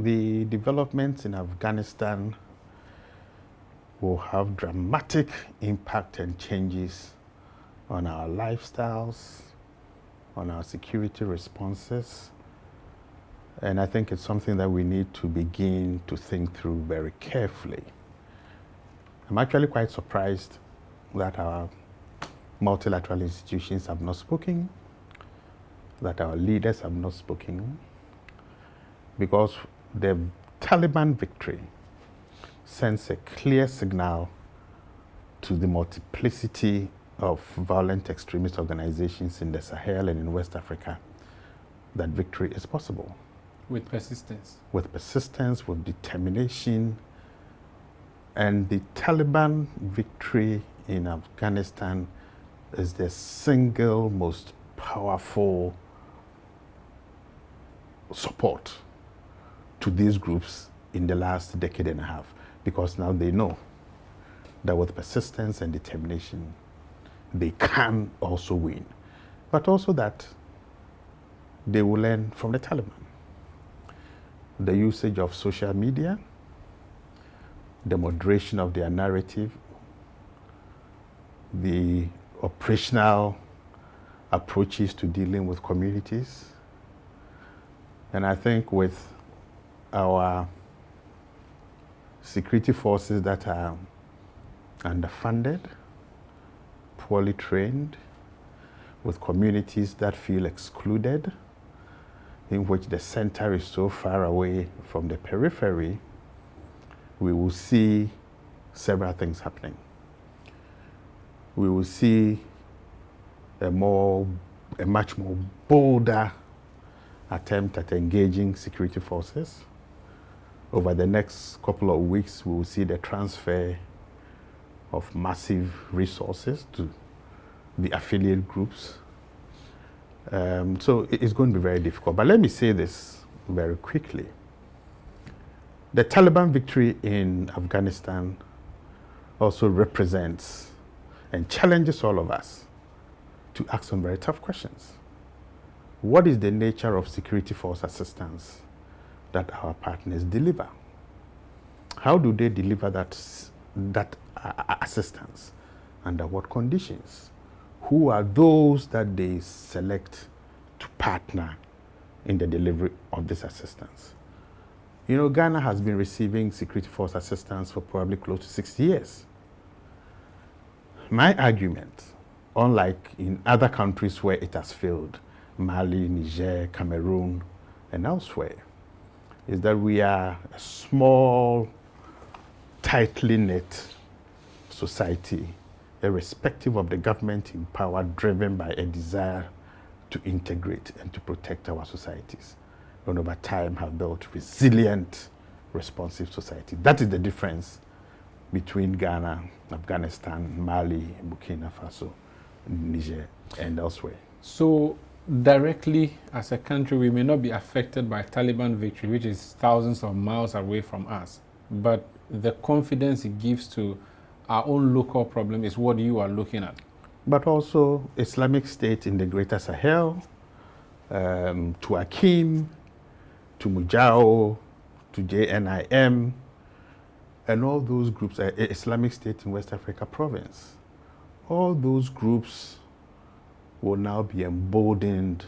the developments in Afghanistan will have dramatic impact and changes on our lifestyles, on our security responses. And I think it's something that we need to begin to think through very carefully. I'm actually quite surprised that our multilateral institutions have not spoken, that our leaders have not spoken, because the Taliban victory sends a clear signal to the multiplicity of violent extremist organizations in the Sahel and in West Africa that victory is possible. With persistence. With persistence, with determination. And the Taliban victory in Afghanistan is the single most powerful support to these groups in the last decade and a half, because now they know that with persistence and determination, they can also win, but also that they will learn from the Taliban. The usage of social media, the moderation of their narrative, the operational approaches to dealing with communities. And I think with our security forces that are underfunded, poorly trained, with communities that feel excluded, in which the center is so far away from the periphery, we will see several things happening. We will see a much more bolder attempt at engaging security forces. Over the next couple of weeks, we will see the transfer of massive resources to the affiliate groups. So it's going to be very difficult. But let me say this very quickly. The Taliban victory in Afghanistan also represents and challenges all of us to ask some very tough questions. What is the nature of security force assistance that our partners deliver? How do they deliver that assistance? Under what conditions? Who are those that they select to partner in the delivery of this assistance? You know, Ghana has been receiving security force assistance for probably close to 60 years. My argument, unlike in other countries where it has failed, Mali, Niger, Cameroon, and elsewhere, is that we are a small, tightly knit society, irrespective of the government in power, driven by a desire to integrate and to protect our societies, and over time have built resilient, responsive society. That is the difference between Ghana, Afghanistan, Mali, Burkina Faso, Niger, and elsewhere. So directly as a country, we may not be affected by Taliban victory, which is thousands of miles away from us, but the confidence it gives to our own local problem is what you are looking at. But also Islamic State in the Greater Sahel, to Akim, to Mujao, to JNIM, and all those groups, Islamic State in West Africa province, all those groups will now be emboldened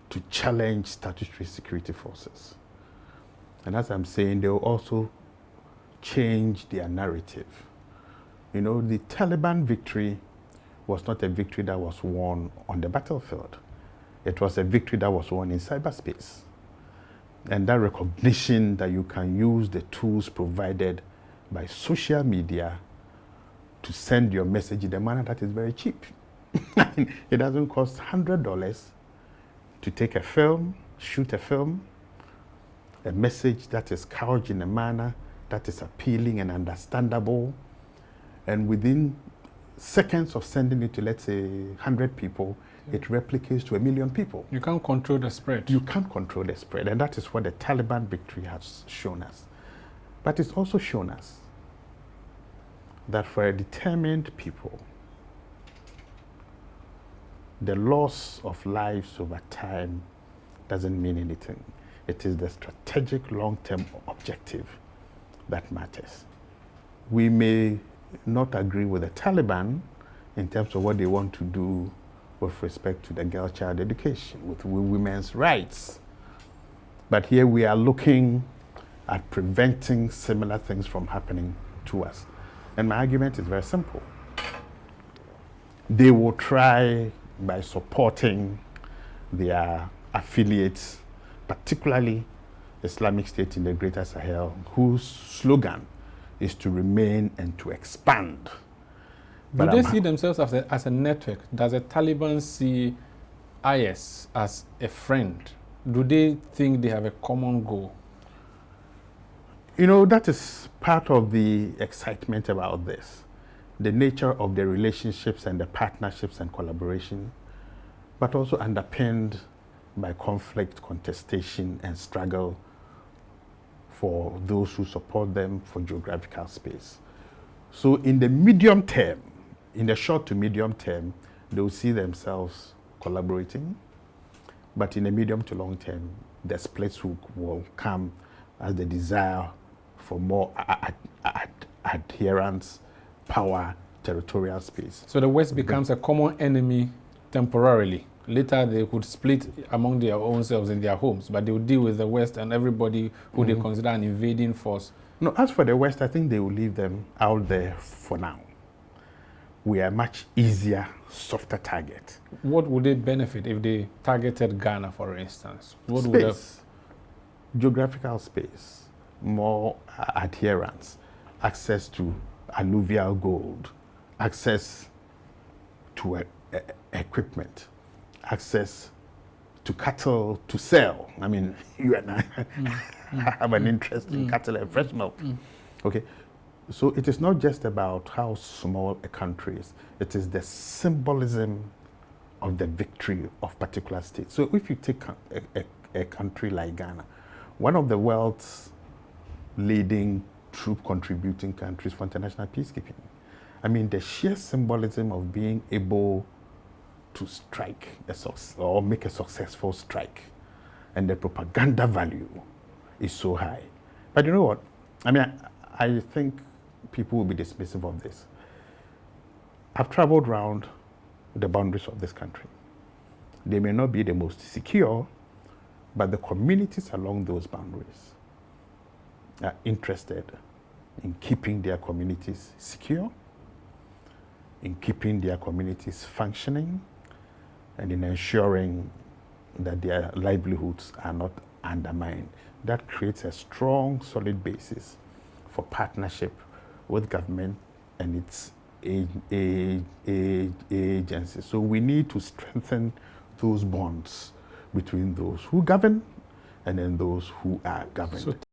to challenge statutory security forces. And as I'm saying, they will also change their narrative. You know, the Taliban victory was not a victory that was won on the battlefield. It was a victory that was won in cyberspace. And that recognition that you can use the tools provided by social media to send your message in a manner that is very cheap. It doesn't cost $100 to take a film, shoot a film, a message that is couched in a manner that is appealing and understandable, and within seconds of sending it to, let's say, 100 people, it replicates to 1 million people. You can't control the spread. You can't control the spread, and that is what the Taliban victory has shown us. But it's also shown us that for a determined people, the loss of lives over time doesn't mean anything. It is the strategic long-term objective that matters. We may not agree with the Taliban in terms of what they want to do with respect to the girl child education, with women's rights. But here we are looking at preventing similar things from happening to us. And my argument is very simple. They will try by supporting their affiliates, particularly Islamic State in the Greater Sahel, whose slogan is to remain and to expand. Do they see themselves as a network? Does the Taliban see IS as a friend? Do they think they have a common goal? You know, that is part of the excitement about this. The nature of the relationships and the partnerships and collaboration, but also underpinned by conflict, contestation, and struggle for those who support them for geographical space. So in the medium term, in the short to medium term, they will see themselves collaborating, but in the medium to long term, the splits will come as the desire for more adherence, power, territorial space. So the West becomes a common enemy temporarily. Later they could split among their own selves in their homes, but they will deal with the West and everybody who they consider an invading force. No, as for the West, I think they will leave them out there for now. We are much easier, softer target. What would they benefit if they targeted Ghana, for instance? What space, would have... geographical space, more adherence, access to alluvial gold, access to equipment, access to cattle to sell. I mean, you and I have an interest in cattle and fresh milk. Okay, so it is not just about how small a country is. It is the symbolism of the victory of particular states. So if you take a country like Ghana, one of the world's leading troop contributing countries for international peacekeeping. I mean, the sheer symbolism of being able to strike or make a successful strike, and the propaganda value is so high. But you know what? I mean, I think people will be dismissive of this. I've traveled around the boundaries of this country. They may not be the most secure, but the communities along those boundaries are interested in keeping their communities secure, in keeping their communities functioning, and in ensuring that their livelihoods are not undermined. That creates a strong, solid basis for partnership with government and its agencies. So we need to strengthen those bonds between those who govern and then those who are governed.